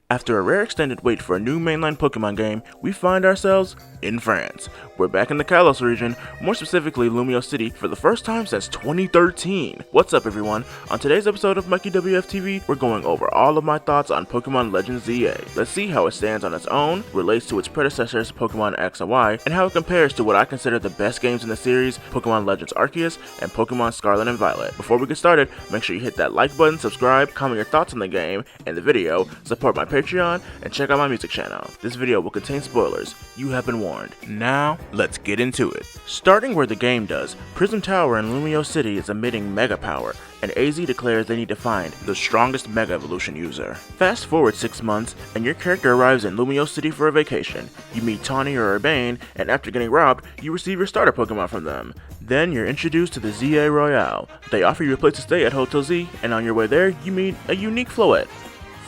After a rare extended wait for a new mainline Pokemon game, we find ourselves in France. We're back in the Kalos region, more specifically Lumio City, for the first time since 2013. What's up everyone? On today's episode of Mikey WFTV, we're going over all of my thoughts on Pokemon Legends ZA. Let's see how it stands on its own, relates to its predecessors Pokemon X and Y, and how it compares to what I consider the best games in the series, Pokemon Legends Arceus and Pokemon Scarlet and Violet. Before we get started, make sure you hit that like button, subscribe, comment your thoughts on the game and the video, support my Patreon, and check out my music channel. This video will contain spoilers. You have been warned. Now, let's get into it. Starting where the game does, Prism Tower in Lumio City is emitting Mega Power, and AZ declares they need to find the strongest Mega Evolution user. Fast forward 6 months, and your character arrives in Lumio City for a vacation. You meet Tawny or Urbane, and after getting robbed, you receive your starter Pokemon from them. Then you're introduced to the ZA Royale. They offer you a place to stay at Hotel Z, and on your way there, you meet a unique Floette.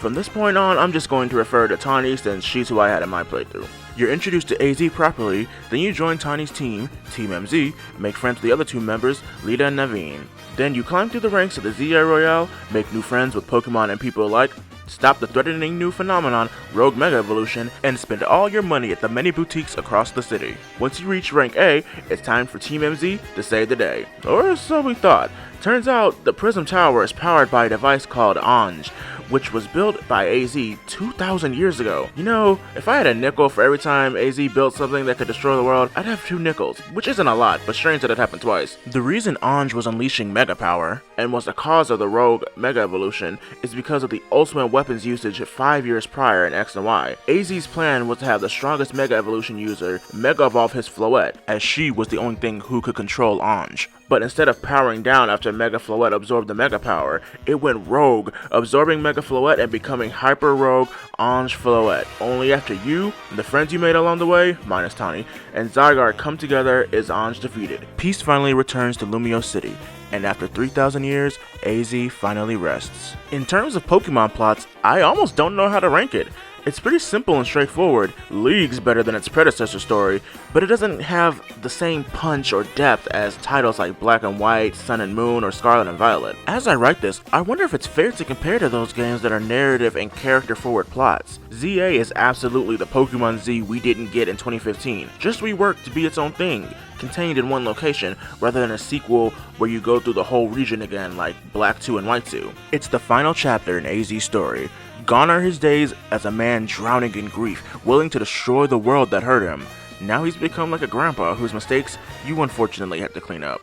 From this point on, I'm just going to refer to Tawny since she's who I had in my playthrough. You're introduced to AZ properly, then you join Tawny's team, Team MZ, make friends with the other two members, Lita and Naveen. Then you climb through the ranks of the ZA Royale, make new friends with Pokemon and people alike, stop the threatening new phenomenon, Rogue Mega Evolution, and spend all your money at the many boutiques across the city. Once you reach rank A, it's time for Team MZ to save the day. Or so we thought. Turns out, the Prism Tower is powered by a device called Ange, which was built by AZ 2,000 years ago. You know, if I had a nickel for every time AZ built something that could destroy the world, I'd have 2 nickels, which isn't a lot, but strange that it happened twice. The reason Ange was unleashing Mega Power, and was the cause of the Rogue Mega Evolution, is because of the ultimate weapons usage 5 years prior in X and Y. AZ's plan was to have the strongest Mega Evolution user Mega Evolve his Floette, as she was the only thing who could control Ange. But instead of powering down after Mega Floette absorbed the Mega Power, it went rogue, absorbing Mega Floette and becoming Hyper Rogue Ange Floette. Only after you, and the friends you made along the way, minus Tawny, and Zygarde come together is Ange defeated. Peace finally returns to Lumio City, and after 3,000 years, AZ finally rests. In terms of Pokemon plots, I almost don't know how to rank it. It's pretty simple and straightforward, leagues better than its predecessor story, but it doesn't have the same punch or depth as titles like Black and White, Sun and Moon, or Scarlet and Violet. As I write this, I wonder if it's fair to compare to those games that are narrative and character-forward plots. ZA is absolutely the Pokemon Z we didn't get in 2015, just reworked to be its own thing, contained in one location, rather than a sequel where you go through the whole region again like Black 2 and White 2. It's the final chapter in AZ's story. Gone are his days as a man drowning in grief, willing to destroy the world that hurt him. Now he's become like a grandpa whose mistakes you unfortunately have to clean up.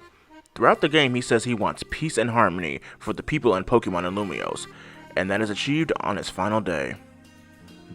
Throughout the game, he says he wants peace and harmony for the people and Pokemon in Lumios, and that is achieved on his final day.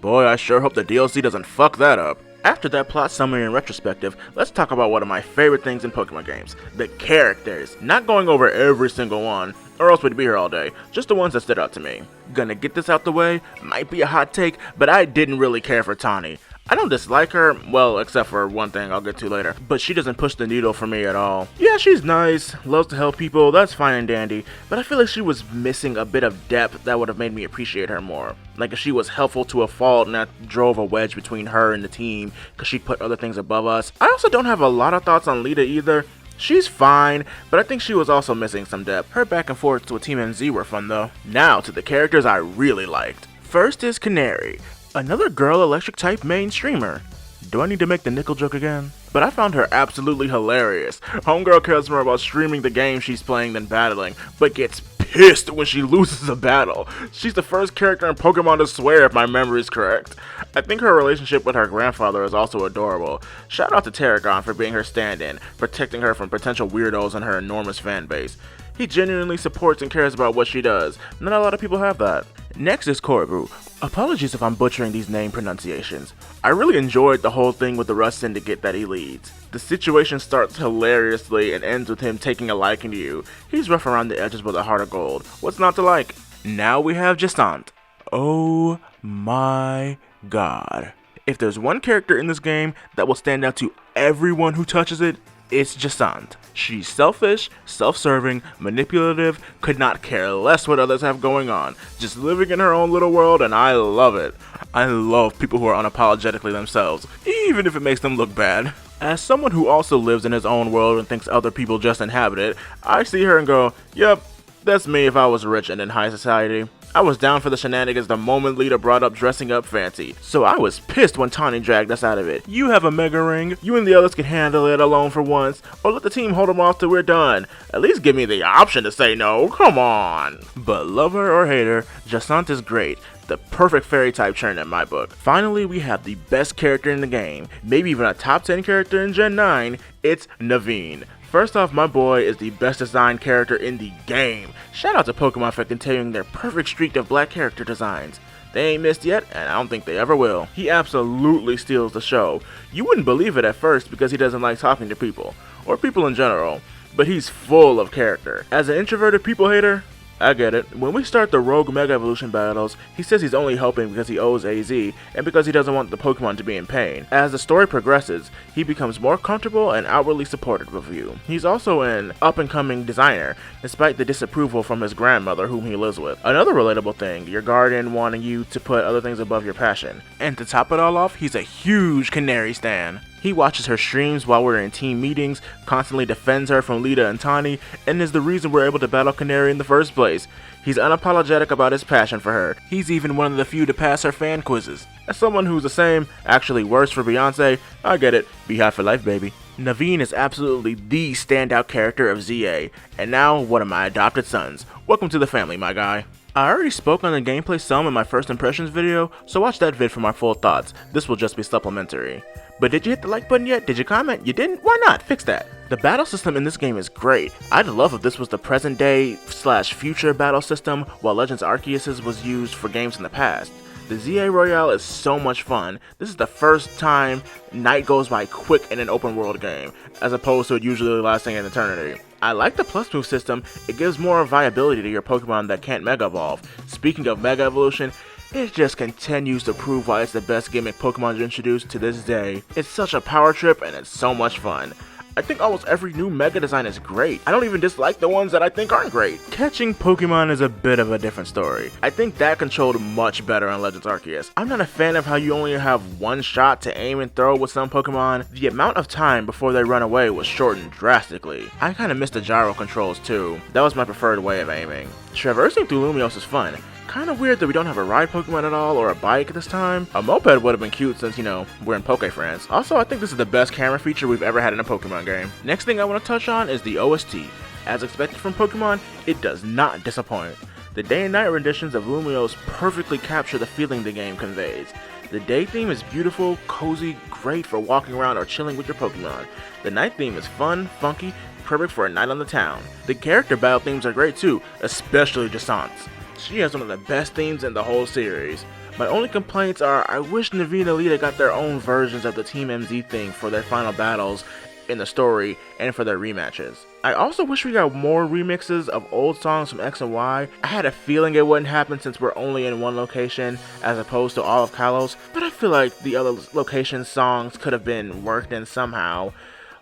Boy, I sure hope the DLC doesn't fuck that up. After that plot summary and retrospective, let's talk about one of my favorite things in Pokemon games, the characters. Not going over every single one, or else we'd be here all day, just the ones that stood out to me. Gonna get this out the way, might be a hot take, but I didn't really care for Tawny. I don't dislike her, well, except for one thing I'll get to later, but she doesn't push the needle for me at all. Yeah, she's nice, loves to help people, that's fine and dandy, but I feel like she was missing a bit of depth that would have made me appreciate her more. Like if she was helpful to a fault and that drove a wedge between her and the team, because she put other things above us. I also don't have a lot of thoughts on Lita either. She's fine, but I think she was also missing some depth. Her back and forth with Team MZ were fun though. Now to the characters I really liked. First is Canari, another girl electric type main streamer. Do I need to make the nickel joke again? But I found her absolutely hilarious. Homegirl cares more about streaming the game she's playing than battling, but gets pissed when she loses a battle. She's the first character in Pokemon to swear if my memory is correct. I think her relationship with her grandfather is also adorable. Shout out to Terragon for being her stand-in, protecting her from potential weirdos and her enormous fan base. He genuinely supports and cares about what she does. Not a lot of people have that. Next is Corbeau. Apologies if I'm butchering these name pronunciations. I really enjoyed the whole thing with the Rust Syndicate that he leads. The situation starts hilariously and ends with him taking a liking to you. He's rough around the edges with a heart of gold. What's not to like? Now we have Jacinthe. Oh my god. If there's one character in this game that will stand out to everyone who touches it, it's Jacinthe. She's selfish, self-serving, manipulative, could not care less what others have going on, just living in her own little world, and I love it. I love people who are unapologetically themselves, even if it makes them look bad. As someone who also lives in his own world and thinks other people just inhabit it, I see her and go, yep, that's me if I was rich and in high society. I was down for the shenanigans the moment Lita brought up dressing up fancy, so I was pissed when Tawny dragged us out of it. You have a mega ring, you and the others can handle it alone for once, or let the team hold them off till we're done. At least give me the option to say no, come on. But love her or hate her, Jacinthe is great. The perfect fairy type churn in my book. Finally, we have the best character in the game, maybe even a top 10 character in Gen 9, it's Naveen. First off, my boy is the best designed character in the game. Shout out to Pokemon for continuing their perfect streak of black character designs. They ain't missed yet, and I don't think they ever will. He absolutely steals the show. You wouldn't believe it at first because he doesn't like talking to people, or people in general, but he's full of character. As an introverted people hater, I get it. When we start the Rogue Mega Evolution battles, he says he's only helping because he owes AZ, and because he doesn't want the Pokemon to be in pain. As the story progresses, he becomes more comfortable and outwardly supportive of you. He's also an up-and-coming designer, despite the disapproval from his grandmother whom he lives with. Another relatable thing, your guardian wanting you to put other things above your passion. And to top it all off, he's a huge Canari stan. He watches her streams while we're in team meetings, constantly defends her from Lita and Tawny, and is the reason we're able to battle Canari in the first place. He's unapologetic about his passion for her. He's even one of the few to pass her fan quizzes. As someone who's the same, actually worse for Beyonce, I get it, be high for life baby. Naveen is absolutely the standout character of ZA, and now one of my adopted sons. Welcome to the family, my guy. I already spoke on the gameplay some in my first impressions video, so watch that vid for my full thoughts. This will just be supplementary. But did you hit the like button yet? Did you comment? You didn't? Why not? Fix that. The battle system in this game is great. I'd love if this was the present day / future battle system, while Legends Arceus was used for games in the past. The ZA Royale is so much fun. This is the first time night goes by quick in an open world game, as opposed to it usually lasting an eternity. I like the plus move system. It gives more viability to your Pokemon that can't Mega Evolve. Speaking of Mega Evolution, it just continues to prove why it's the best gimmick Pokemon introduced to this day. It's such a power trip and it's so much fun. I think almost every new Mega design is great. I don't even dislike the ones that I think aren't great. Catching Pokemon is a bit of a different story. I think that controlled much better on Legends Arceus. I'm not a fan of how you only have one shot to aim and throw with some Pokemon. The amount of time before they run away was shortened drastically. I kinda missed the gyro controls too. That was my preferred way of aiming. Traversing through Lumiose is fun. Kinda weird that we don't have a ride Pokemon at all or a bike this time. A moped would have been cute since, you know, we're in Poke France. Also, I think this is the best camera feature we've ever had in a Pokemon game. Next thing I want to touch on is the OST. As expected from Pokemon, it does not disappoint. The day and night renditions of Lumiose perfectly capture the feeling the game conveys. The day theme is beautiful, cozy, great for walking around or chilling with your Pokemon. The night theme is fun, funky, perfect for a night on the town. The character battle themes are great too, especially Jacinthe. She has one of the best themes in the whole series. My only complaints are I wish Naveen and Lita got their own versions of the Team MZ theme for their final battles in the story and for their rematches. I also wish we got more remixes of old songs from X and Y. I had a feeling it wouldn't happen since we're only in one location as opposed to all of Kalos, but I feel like the other location songs could have been worked in somehow,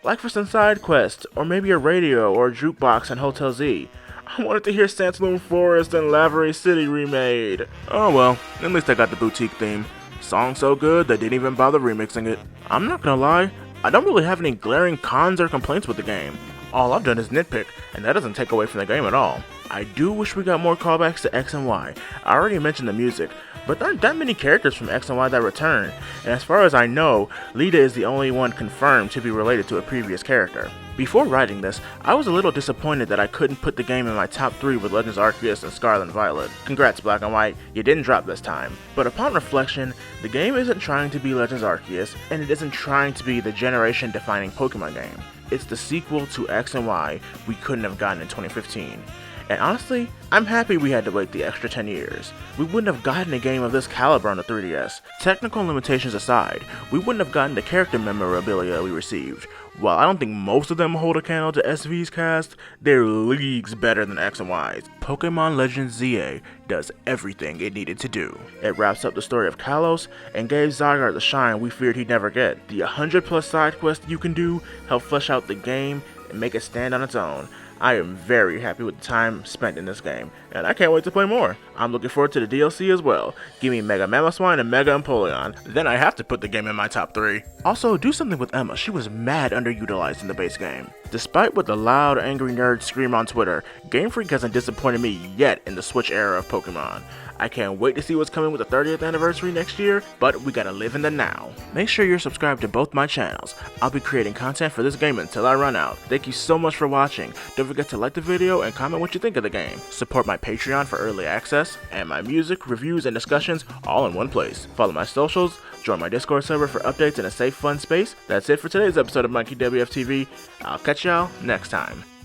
like for some side quests, or maybe a radio or a jukebox in Hotel Z. I wanted to hear Sandloom Forest and Lavery City remade. Oh well, at least I got the boutique theme. Song so good they didn't even bother remixing it. I'm not gonna lie, I don't really have any glaring cons or complaints with the game. All I've done is nitpick, and that doesn't take away from the game at all. I do wish we got more callbacks to X and Y. I already mentioned the music, but there aren't that many characters from X and Y that return, and as far as I know, Lita is the only one confirmed to be related to a previous character. Before writing this, I was a little disappointed that I couldn't put the game in my top 3 with Legends Arceus and Scarlet and Violet. Congrats Black and White, you didn't drop this time. But upon reflection, the game isn't trying to be Legends Arceus, and it isn't trying to be the generation-defining Pokemon game. It's the sequel to X and Y we couldn't have gotten in 2015. And honestly, I'm happy we had to wait the extra 10 years. We wouldn't have gotten a game of this caliber on the 3DS. Technical limitations aside, we wouldn't have gotten the character memorabilia we received. While I don't think most of them hold a candle to SV's cast, they're leagues better than X and Y's. Pokemon Legends ZA does everything it needed to do. It wraps up the story of Kalos and gave Zygarde the shine we feared he'd never get. The 100+ side quests you can do help flesh out the game and make it stand on its own. I am very happy with the time spent in this game, and I can't wait to play more. I'm looking forward to the DLC as well. Give me Mega Mamoswine and Mega Empoleon, then I have to put the game in my top 3. Also, do something with Emma, she was mad underutilized in the base game. Despite what the loud, angry nerds scream on Twitter, Game Freak hasn't disappointed me yet in the Switch era of Pokemon. I can't wait to see what's coming with the 30th anniversary next year, but we gotta live in the now. Make sure you're subscribed to both my channels. I'll be creating content for this game until I run out. Thank you so much for watching. Don't forget to like the video and comment what you think of the game. Support my Patreon for early access, and my music, reviews, and discussions all in one place. Follow my socials, join my Discord server for updates in a safe, fun space. That's it for today's episode of Mikey WFTV. I'll catch y'all next time.